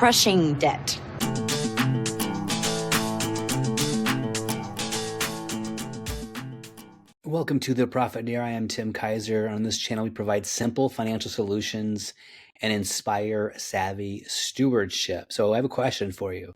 Crushing debt. Welcome to The Profiteer. I am Tim Kaiser. On this channel, we provide simple financial solutions and inspire savvy stewardship. So I have a question for you.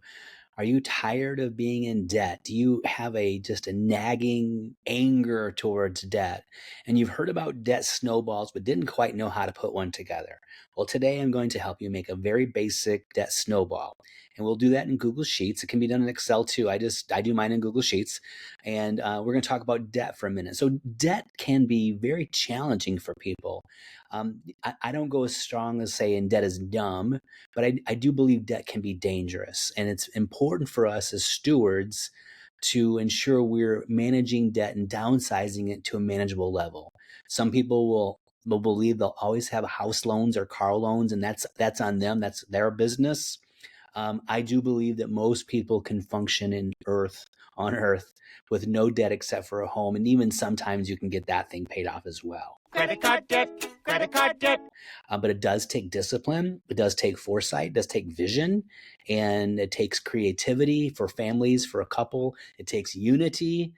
Are you tired of being in debt? Do you have just a nagging anger towards debt? And you've heard about debt snowballs, but didn't quite know how to put one together. Well, today I'm going to help you make a very basic debt snowball. And we'll do that in Google Sheets. It can be done in Excel too. I do mine in Google Sheets. And we're going to talk about debt for a minute. So debt can be very challenging for people. I don't go as strong as saying debt is dumb, but I do believe debt can be dangerous. And it's important for us as stewards to ensure we're managing debt and downsizing it to a manageable level. Some people will believe they'll always have house loans or car loans, and that's on them. That's their business. I do believe that most people can function on earth with no debt except for a home. And even sometimes you can get that thing paid off as well. Credit card debt, credit card debt. But it does take discipline. It does take foresight. It does take vision. And it takes creativity for families, for a couple. It takes unity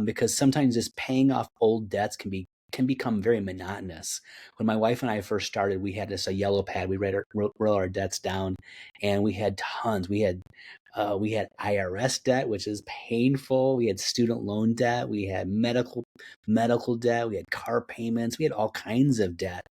because sometimes just paying off old debts can become very monotonous. When my wife and I first started, we had a yellow pad. We wrote our debts down, and we had tons. We had IRS debt, which is painful. We had student loan debt. We had medical debt. We had car payments. We had all kinds of debt.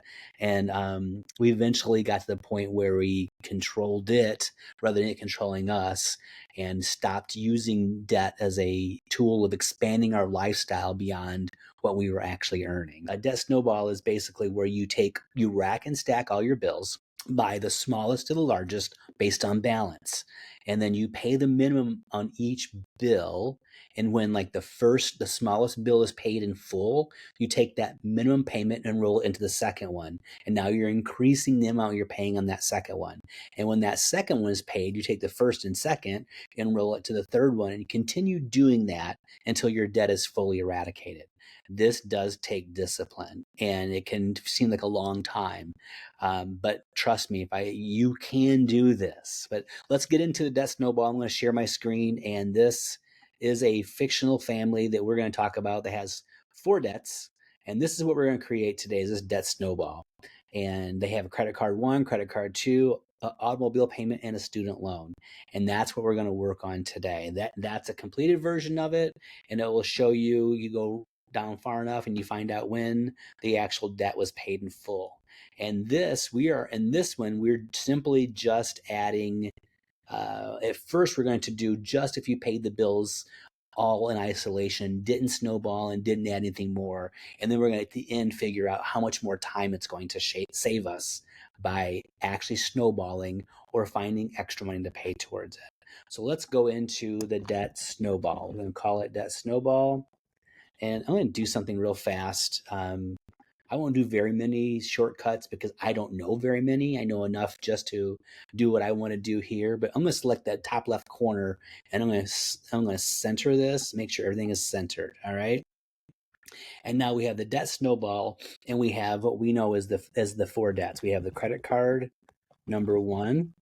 And we eventually got to the point where we controlled it rather than it controlling us, and stopped using debt as a tool of expanding our lifestyle beyond what we were actually earning. A debt snowball is basically where you rack and stack all your bills by the smallest to the largest based on balance. And then you pay the minimum on each bill. And when the smallest bill is paid in full, you take that minimum payment and roll it into the second one. And now you're increasing the amount you're paying on that second one. And when that second one is paid, you take the first and second and roll it to the third one. And you continue doing that until your debt is fully eradicated. This does take discipline, and it can seem like a long time. But trust me, you can do this. But let's get into the debt snowball. I'm going to share my screen, and this is a fictional family that we're going to talk about that has 4 debts. And this is what we're going to create today, is this debt snowball. And they have a credit card 1, credit card 2, automobile payment, and a student loan. And that's what we're going to work on today. That's a completed version of it, and it will show you go down far enough and you find out when the actual debt was paid in full. And we're simply just adding, at first we're going to do just if you paid the bills all in isolation, didn't snowball and didn't add anything more. And then we're going to at the end figure out how much more time it's going to save us by actually snowballing or finding extra money to pay towards it. So let's go into the debt snowball. We're going to call it debt snowball. And I'm going to do something real fast. I won't do very many shortcuts because I don't know very many. I know enough just to do what I want to do here. But I'm going to select that top left corner, and I'm going to center this, make sure everything is centered. All right. And now we have the debt snowball, and we have what we know as the 4 debts. We have the credit card number 1,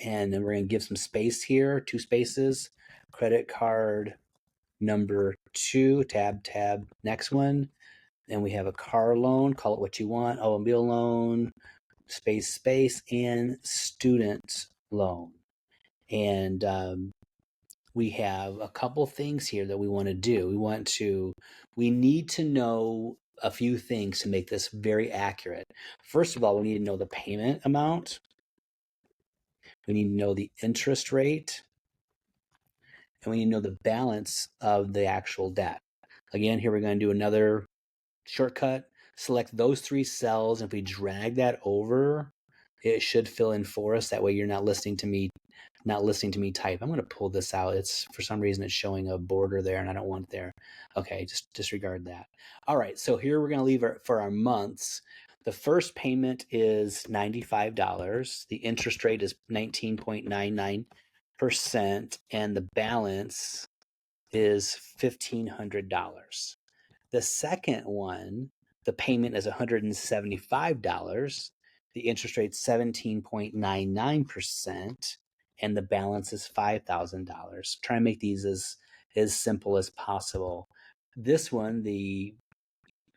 and then we're going to give some space here, 2 spaces. Credit card number 2, tab, next one. And we have a car loan, call it what you want, automobile loan, space, and student loan. And we have a couple things here that we want to do. We need to know a few things to make this very accurate. First of all, we need to know the payment amount. We need to know the interest rate. And we need to know the balance of the actual debt. Again, here we're going to do another shortcut. Select those 3 cells. And if we drag that over, it should fill in for us. That way you're not listening to me type. I'm going to pull this out. It's, for some reason, it's showing a border there, and I don't want it there. Okay, just disregard that. All right, so here we're going to leave for our months. The first payment is $95. The interest rate is 19.99%, and the balance is $1,500. The second one, the payment is $175, The interest rate's 17.99%, and the balance is $5,000. Try and make these as simple as possible. This one, the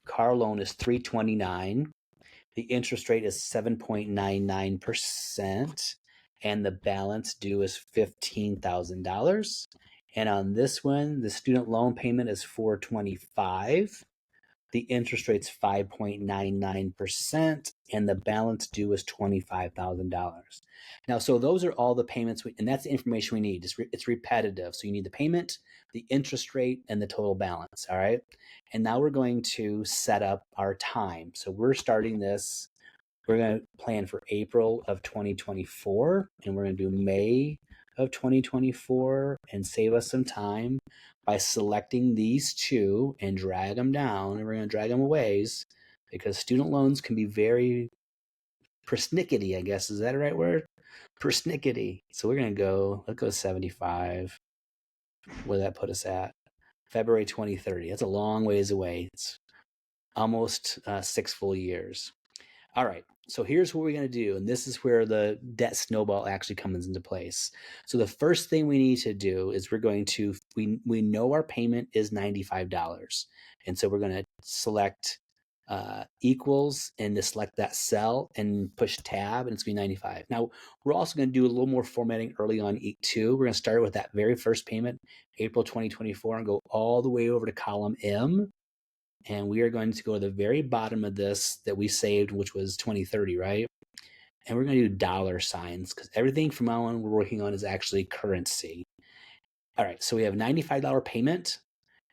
car loan is $329. The interest rate is 7.99%, and the balance due is $15,000. And on this one, the student loan payment is $425. The interest rate's 5.99%, and the balance due is $25,000. Now, so those are all the payments, and that's the information we need. It's repetitive. So you need the payment, the interest rate, and the total balance. All right. And now we're going to set up our time. So we're starting this. We're going to plan for April of 2024, and we're going to do May of 2024 and save us some time by selecting these two and drag them down. And we're going to drag them a ways because student loans can be very persnickety, I guess. Is that the right word? Persnickety. So we're going to go, let's go 75. Where did that put us at? February 2030. That's a long ways away. It's almost 6 full years. All right, so here's what we're going to do, and this is where the debt snowball actually comes into place. So the first thing we need to do is we're going to, we know our payment is $95, and so we're going to select equals and to select that cell and push tab, and it's going to be 95. Now, we're also going to do a little more formatting early on too. We're going to start with that very first payment, April 2024, and go all the way over to column M. And we are going to go to the very bottom of this that we saved, which was 2030, right? And we're going to do dollar signs because everything from now on we're working on is actually currency. All right, so we have $95 payment,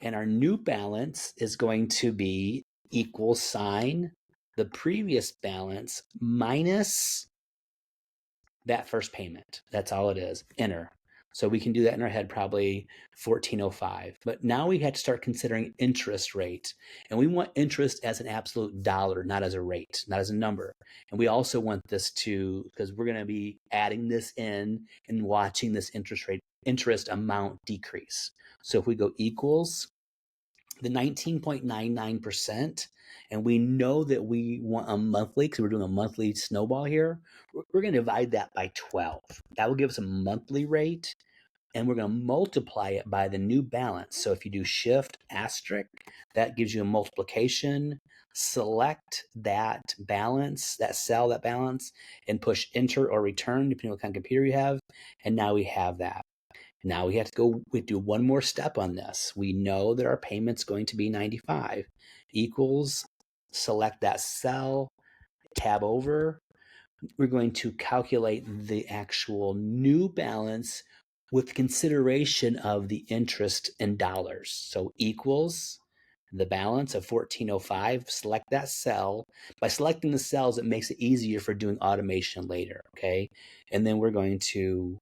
and our new balance is going to be equal sign the previous balance minus that first payment. That's all it is. Enter. So we can do that in our head, probably 1405. But now we had to start considering interest rate. And we want interest as an absolute dollar, not as a rate, not as a number. And we also want this to, because we're going to be adding this in and watching this interest amount decrease. So if we go equals the 19.99%, and we know that we want a monthly because we're doing a monthly snowball here, we're going to divide that by 12. That will give us a monthly rate, and we're going to multiply it by the new balance. So if you do shift asterisk, that gives you a multiplication. Select that balance, that cell, that balance, and push enter or return, depending on what kind of computer you have. And now we have that. Now we have to go, we do one more step on this. We know that our payment's going to be 95 equals, select that cell, tab over. We're going to calculate the actual new balance with consideration of the interest in dollars. So equals the balance of 1405, select that cell. By selecting the cells, it makes it easier for doing automation later, okay? And then we're going to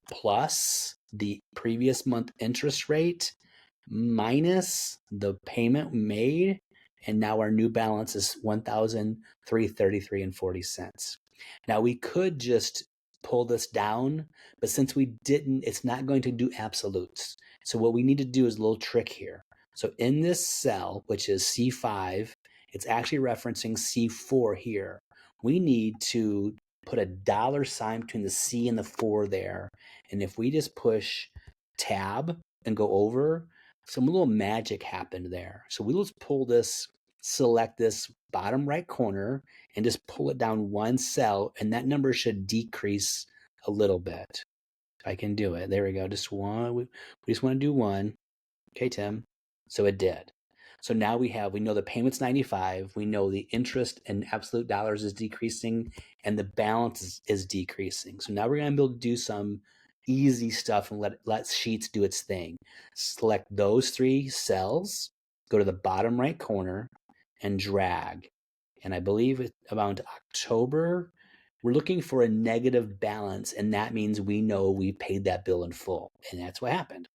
plus the previous month interest rate minus the payment made, and now our new balance is $1,333.40. Now we could just pull this down, but since we didn't, it's not going to do absolutes. So what we need to do is a little trick here. So in this cell, which is C5, it's actually referencing C4 here. We need to put a dollar sign between the C and the 4 there. And if we just push tab and go over, some little magic happened there. So we'll just pull this, select this bottom right corner and just pull it down one cell, and that number should decrease a little bit. If I can do it. There we go. Just one. We just want to do one. Okay, Tim. So it did. So now we know the payment's 95. We know the interest in absolute dollars is decreasing and the balance is decreasing. So now we're going to be able to do some easy stuff and let Sheets do its thing. Select those 3 cells, go to the bottom right corner and drag. And I believe it's about October. We're looking for a negative balance, and that means we know we paid that bill in full. And that's what happened.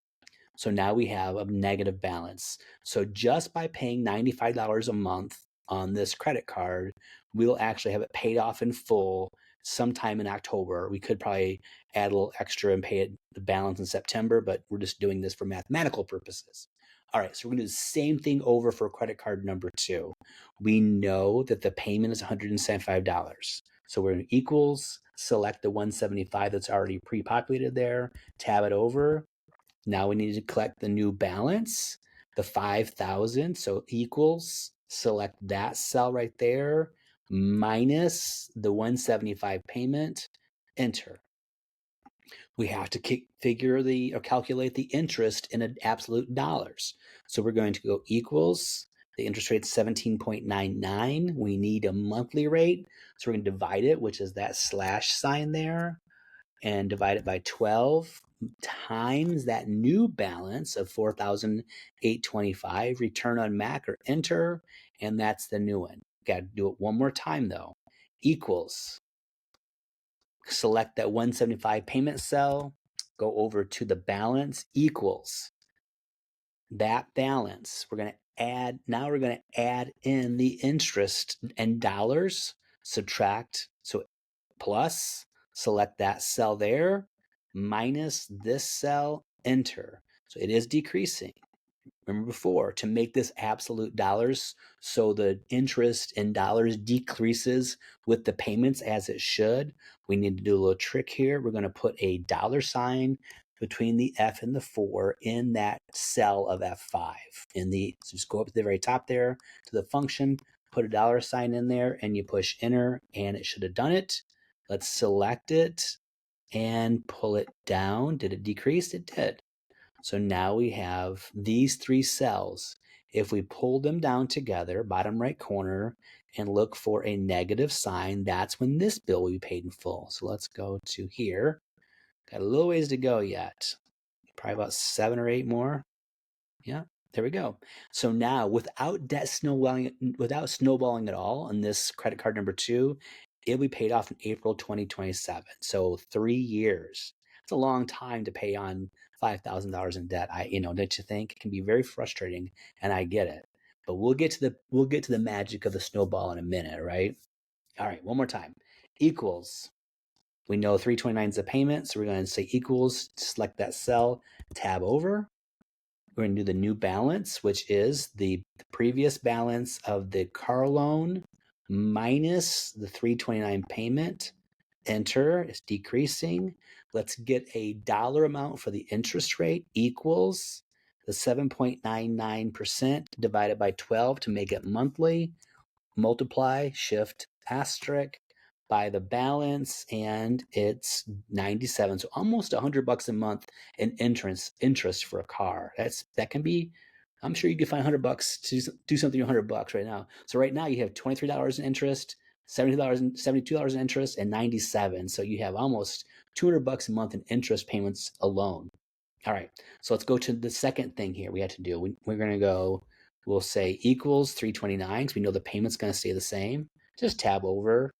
So now we have a negative balance. So just by paying $95 a month on this credit card, we'll actually have it paid off in full sometime in October. We could probably add a little extra and pay it the balance in September, but we're just doing this for mathematical purposes. All right, so we're going to do the same thing over for credit card number 2. We know that the payment is $175. So we're going to equals, select the 175 that's already pre-populated there, tab it over. Now we need to collect the new balance, the 5,000. So equals, select that cell right there, minus the 175 payment, enter. We have to calculate the interest in absolute dollars. So we're going to go equals, the interest rate is 17.99. We need a monthly rate. So we're going to divide it, which is that slash sign there, and divide it by 12 times that new balance of 4,825. Return on Mac or enter, and that's the new one. Got to do it one more time though. Equals, select that 175 payment cell, go over to the balance, equals that balance. We're going to add in the interest and dollars, subtract, so plus, select that cell there, minus this cell, enter. So it is decreasing. Remember before, to make this absolute dollars, so the interest in dollars decreases with the payments as it should, we need to do a little trick here. We're going to put a dollar sign between the F and the 4 in that cell of F5. So just go up to the very top there to the function, put a dollar sign in there, and you push enter, and it should have done it. Let's select it and pull it down. Did it decrease? It did. So now we have these 3 cells. If we pull them down together, bottom right corner, and look for a negative sign, that's when this bill will be paid in full. So let's go to here. Got a little ways to go yet. Probably about 7 or 8 more. Yeah, there we go. So now without snowballing at all on this credit card number 2, it'll be paid off in April 2027. So 3 years. It's a long time to pay on $5,000 in debt. Don't you think? It can be very frustrating, and I get it. But we'll get to the magic of the snowball in a minute, right? All right, one more time. Equals. We know 329 is the payment, so we're going to say equals, select that cell, tab over. We're going to do the new balance, which is the previous balance of the car loan minus the 329 payment. Enter. It's decreasing. Let's get a dollar amount for the interest rate, equals the 7.99% divided by 12 to make it monthly. Multiply, shift, asterisk by the balance, and it's 97. So almost $100 a month in interest for a car. That can be. I'm sure you can find $100 to do something for $100 right now. So right now you have $23 in interest, $72 in interest, and 97. So you have almost $200 a month in interest payments alone. All right. So let's go to the second thing here we had to do. We're going to go. We'll say equals 329 because we know the payment's going to stay the same. Just tab over,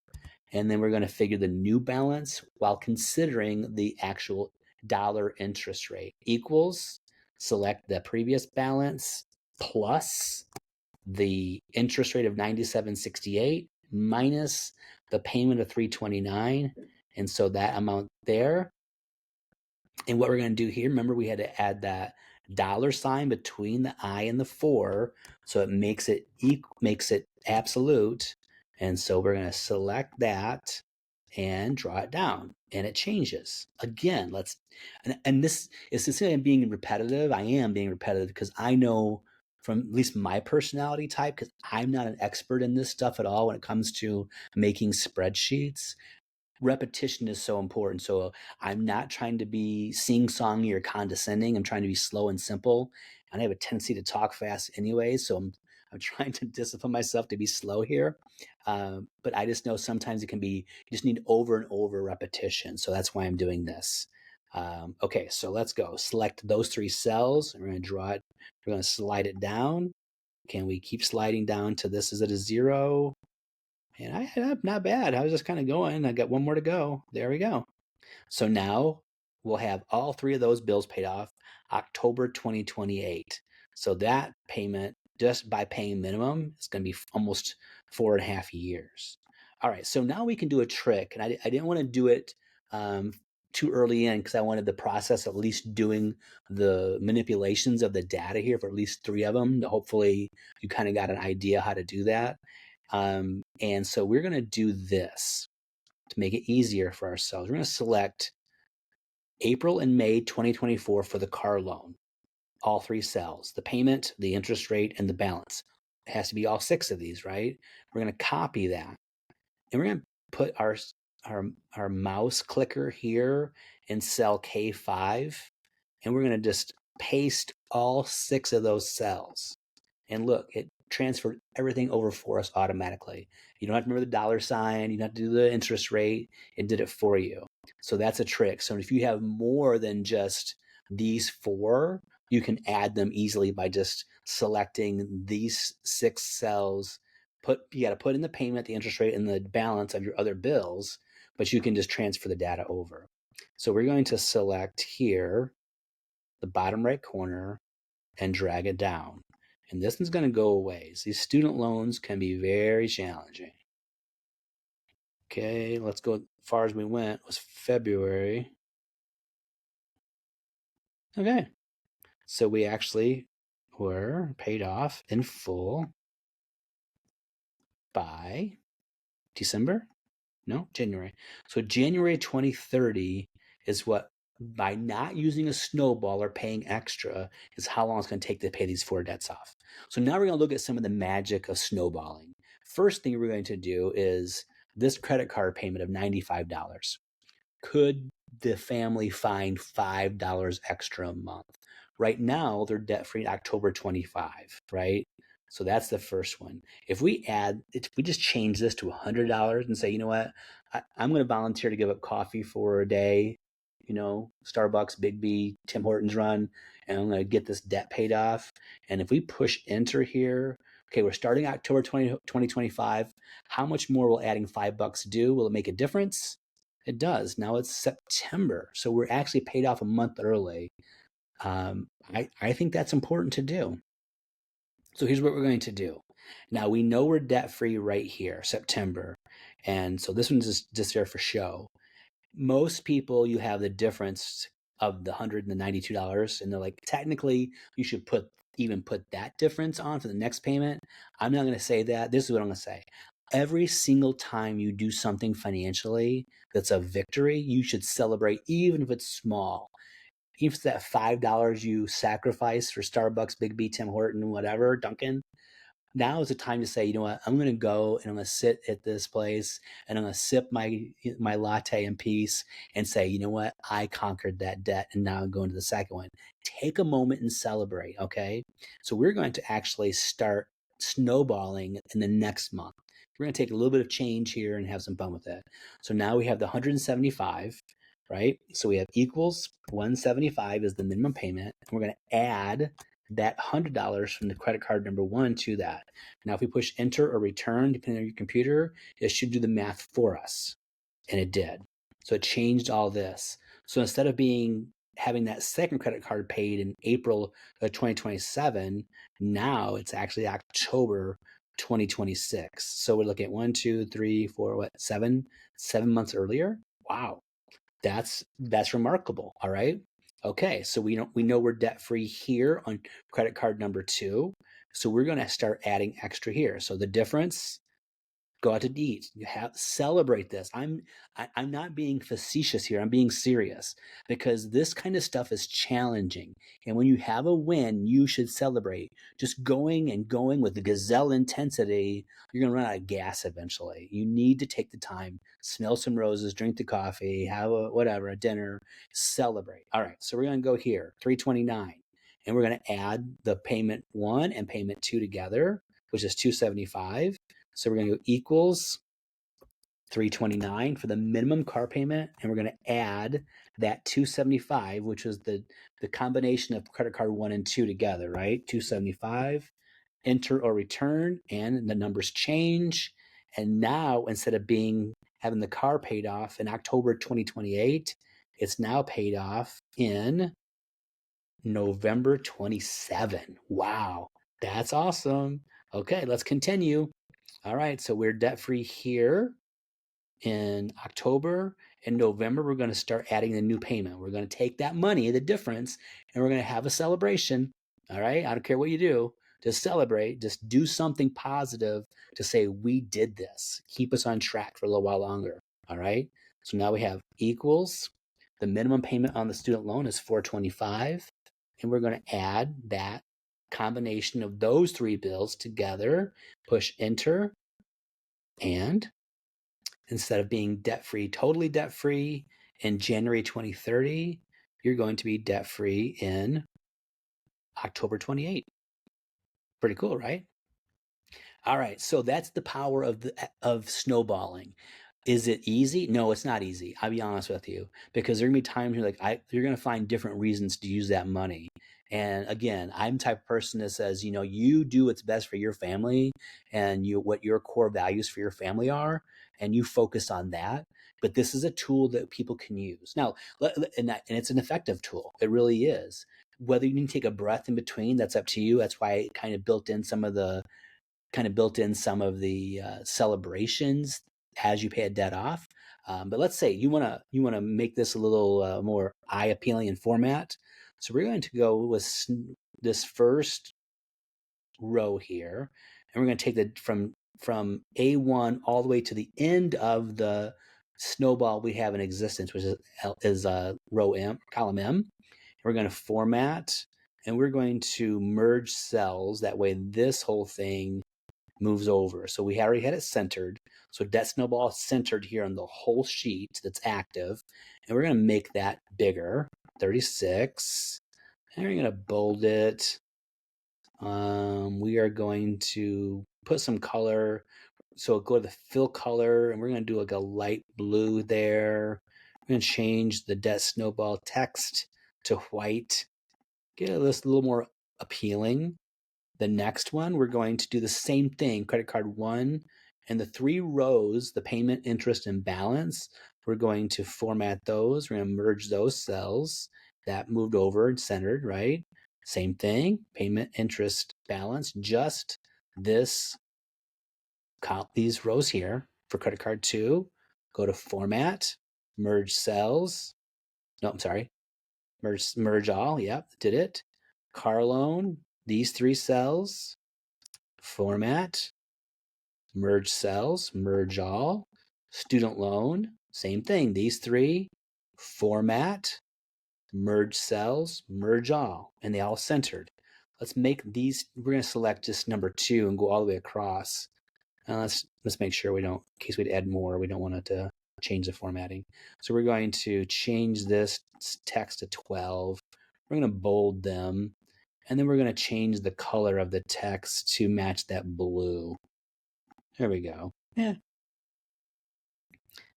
and then we're going to figure the new balance while considering the actual dollar interest rate. Equals, select the previous balance plus the interest rate of 97.68 minus the payment of 329, and so that amount there. And what we're going to do here, remember we had to add that dollar sign between the I and the 4, so it makes it absolute. And so we're going to select that and draw it down, and it changes. Again, and this is to say I'm being repetitive. I am being repetitive because I know from at least my personality type, because I'm not an expert in this stuff at all when it comes to making spreadsheets. Repetition is so important. So I'm not trying to be sing-songy or condescending. I'm trying to be slow and simple. And I have a tendency to talk fast anyway. So I'm trying to discipline myself to be slow here. But I just know sometimes it can be, you just need over and over repetition. So that's why I'm doing this. Okay, so let's go. Select those 3 cells. We're going to draw it. We're going to slide it down. Can we keep sliding down to this is at a 0? And I'm not bad. I was just kind of going. I got one more to go. There we go. So now we'll have all 3 of those bills paid off October 2028. So that payment, just by paying minimum, is going to be almost 4.5 years. All right. So now we can do a trick. And I didn't want to do it too early in because I wanted the process of at least doing the manipulations of the data here for at least 3 of them. Hopefully you kind of got an idea how to do that. And so we're going to do this to make it easier for ourselves. We're going to select April and May 2024 for the car loan. All 3 cells, the payment, the interest rate, and the balance. It has to be all 6 of these, right? We're going to copy that. And we're going to put our mouse clicker here in cell K5. And we're going to just paste all 6 of those cells. And look, it transferred everything over for us automatically. You don't have to remember the dollar sign. You don't have to do the interest rate. It did it for you. So that's a trick. So if you have more than just these 4, you can add them easily by just selecting these 6 cells. You got to put in the payment, the interest rate, and the balance of your other bills, but you can just transfer the data over. So we're going to select here the bottom right corner and drag it down. And this one's going to go away. So these student loans can be very challenging. Okay, let's go as far as we went was February. Okay, so we actually were paid off in full by December? No, January. So January 2030 is what, by not using a snowball or paying extra, is how long it's going to take to pay these 4 debts off. So now we're going to look at some of the magic of snowballing. First thing we're going to do is this credit card payment of $95. Could the family find $5 extra a month? Right now, they're debt-free October 25, right? So that's the first one. If we just change this to $100 and say, you know what, I'm going to volunteer to give up coffee for a day, Starbucks, Big B, Tim Hortons run, and I'm going to get this debt paid off. And if we push enter here, okay, we're starting October 2025. How much more will adding $5 do? Will it make a difference? It does. Now it's September, so we're actually paid off a month early. I think that's important to do. So here's what we're going to do. Now we know we're debt-free right here, September. And so this one's just there for show. Most people, you have the difference of the $100 and the $92, and they're like, technically, you should put that difference on for the next payment. I'm not going to say that. This is what I'm going to say. Every single time you do something financially that's a victory, you should celebrate, even if it's small. Even if it's that $5 you sacrifice for Starbucks, Big B, Tim Horton, whatever, Dunkin', now is the time to say, you know what, I'm going to go and I'm going to sit at this place and I'm going to sip my latte in peace and say, you know what, I conquered that debt and now I'm going to the second one. Take a moment and celebrate, okay? So we're going to actually start snowballing in the next month. We're going to take a little bit of change here and have some fun with it. So now we have the 175, right? So we have equals 175 is the minimum payment. And we're going to add that $100 from the credit card number 1 to that. Now, if we push enter or return, depending on your computer, it should do the math for us. And it did. So it changed all this. So instead of having that second credit card paid in April of 2027, now it's actually October 2026. So we're looking at 1, 2, 3, 4, 7 months earlier. Wow. That's remarkable. All right. Okay, so we know we're debt free here on credit card number 2. So we're going to start adding extra here. So the difference, go out to eat. Celebrate this. I'm not being facetious here. I'm being serious because this kind of stuff is challenging. And when you have a win, you should celebrate. Just going with the gazelle intensity, you're going to run out of gas eventually. You need to take the time, smell some roses, drink the coffee, have a dinner, celebrate. All right, so we're going to go here, 329. And we're going to add the payment 1 and payment 2 together, which is 275. So we're going to go equals 329 for the minimum car payment, and we're going to add that 275, which was the combination of credit card 1 and 2 together, right? 275, enter or return, and the numbers change. And now instead of having the car paid off in October 2028, it's now paid off in November 27. Wow, that's awesome. Okay, let's continue. All right, so we're debt-free here in October, In November, we're going to start adding the new payment. We're going to take that money, the difference, and we're going to have a celebration. All right. I don't care what you do. Just celebrate. Just do something positive to say, we did this. Keep us on track for a little while longer. All right. So now we have equals. The minimum payment on the student loan is $425. And we're going to add that combination of those three bills together, push enter, and instead of being debt-free, totally debt-free in January 2030, you're going to be debt-free in October 28. Pretty cool, right? All right, so that's the power of snowballing. Is it easy? No, it's not easy. I'll be honest with you, because there are gonna be times you're gonna find different reasons to use that money. And again, I'm the type of person that says, you do what's best for your family and what your core values for your family are, and you focus on that. But this is a tool that people can use. Now, and it's an effective tool. It really is. Whether you need to take a breath in between, that's up to you. That's why I kind of built in some of the celebrations as you pay a debt off. But let's say you want to make this a little more eye appealing in format. So we're going to go with this first row here, and we're going to take the from A1 all the way to the end of the snowball we have in existence, which is row M, column M. We're going to format, and we're going to merge cells. That way, this whole thing moves over. So we already had it centered. So debt snowball is centered here on the whole sheet that's active. And we're going to make that bigger, 36. And we're going to bold it. We are going to put some color. So go to the fill color, and we're going to do like a light blue there. We're going to change the debt snowball text to white. Get this a little more appealing. The next one, we're going to do the same thing, credit card 1, and the 3 rows, the payment, interest, and balance, we're going to format those. We're going to merge those cells. That moved over and centered, right? Same thing, payment, interest, balance, just these rows here for credit card 2. Go to format, merge cells. No, I'm sorry. Merge all. Yep, did it. Car loan, these 3 cells, format, merge cells, merge all. Student loan, same thing. These 3, format, merge cells, merge all, and they all centered. Let's make these, we're going to select just number 2 and go all the way across. Let's make sure we don't, in case we'd add more, we don't want it to change the formatting. So we're going to change this text to 12. We're going to bold them. And then we're going to change the color of the text to match that blue. There we go. Yeah.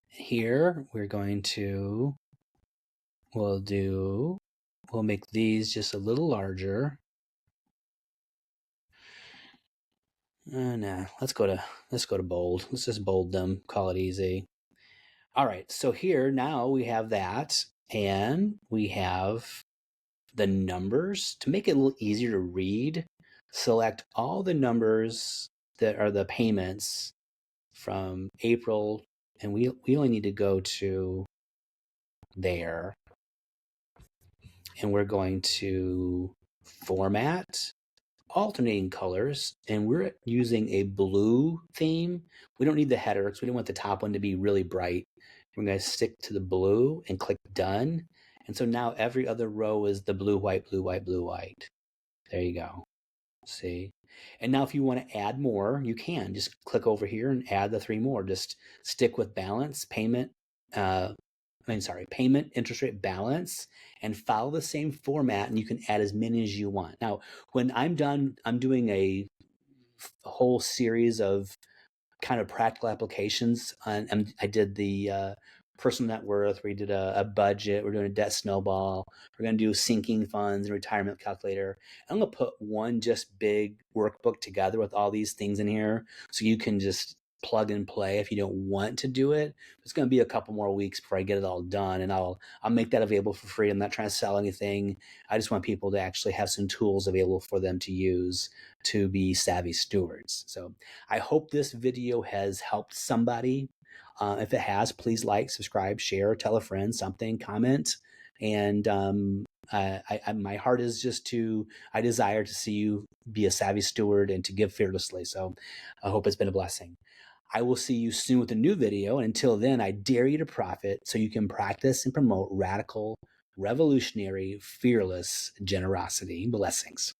Here we're going to, we'll make these just a little larger. Nah, let's go to bold. Let's just bold them, call it easy. All right, so here now we have that, and we have the numbers. To make it a little easier to read, select all the numbers that are the payments from April, and we only need to go to there, and we're going to format, alternating colors, and we're using a blue theme. We don't need the header because we don't want the top one to be really bright. We're going to stick to the blue and click done. And so now every other row is the blue, white, blue, white, blue, white. There you go. See? And now if you want to add more, you can just click over here and add the 3 more. Just stick with balance, payment, payment, interest rate, balance, and follow the same format, and you can add as many as you want. Now, when I'm done, I'm doing a whole series of kind of practical applications. And I did the personal net worth. We did a budget. We're doing a debt snowball. We're going to do sinking funds and retirement calculator. I'm going to put one just big workbook together with all these things in here, so you can just plug and play if you don't want to do it. It's going to be a couple more weeks before I get it all done, and I'll make that available for free. I'm not trying to sell anything. I just want people to actually have some tools available for them to use to be savvy stewards. So I hope this video has helped somebody. If it has, please like, subscribe, share, tell a friend, something, comment. And my heart is I desire to see you be a savvy steward and to give fearlessly. So I hope it's been a blessing. I will see you soon with a new video. And until then, I dare you to profit so you can practice and promote radical, revolutionary, fearless generosity. Blessings.